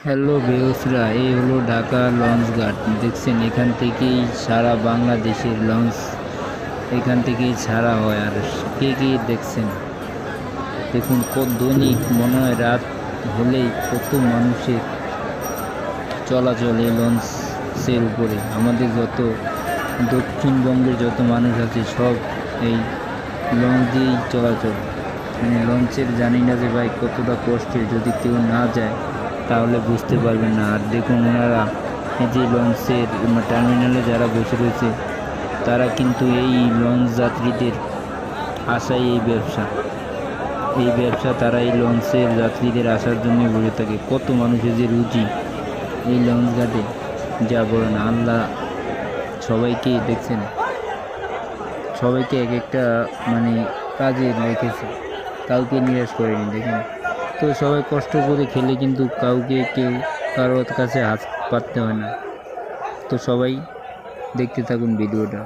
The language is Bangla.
হ্যালো ভিউয়ার্সরা, এই হলো ঢাকা লঞ্চ ঘাট। দেখছেন, এখান থেকেই সারা বাংলাদেশের লঞ্চ এখান থেকেই ছাড়া হয়। আর কে কে দেখছেন, দেখুন কত দৈনিক মনে হয় রাত হলেই কত মানুষের চলাচল এই লঞ্চের উপরে। আমাদের যত দক্ষিণবঙ্গের যত মানুষ আছে সব এই লঞ্চ দিয়েই চলাচল। মানে লঞ্চের জানি না যে ভাই কতটা কষ্টের, যদি কেউ না যায় তাহলে বুঝতে পারবেন না। আর দেখুন ওনারা এই যে লঞ্চের টার্মিনালে যারা বসে রয়েছে তারা কিন্তু এই লঞ্চ যাত্রীদের আশায় এই ব্যবসা তারা এই লঞ্চের যাত্রীদের আসার জন্য বসে থাকে। কত মানুষের যে রুচি এই লঞ্চ ঘাটে, যা বলেন। আল্লাহ সবাইকে দেখছেন, সবাইকে এক একটা মানে কাজে রেখেছে, কাউকে নিরাশ করেনি। দেখেন তো, সবাই কষ্ট করে খেলে কিন্তু কারোর কাছে হাত পাততে হয় না। তো সবাই দেখতে থাকুন ভিডিওটা।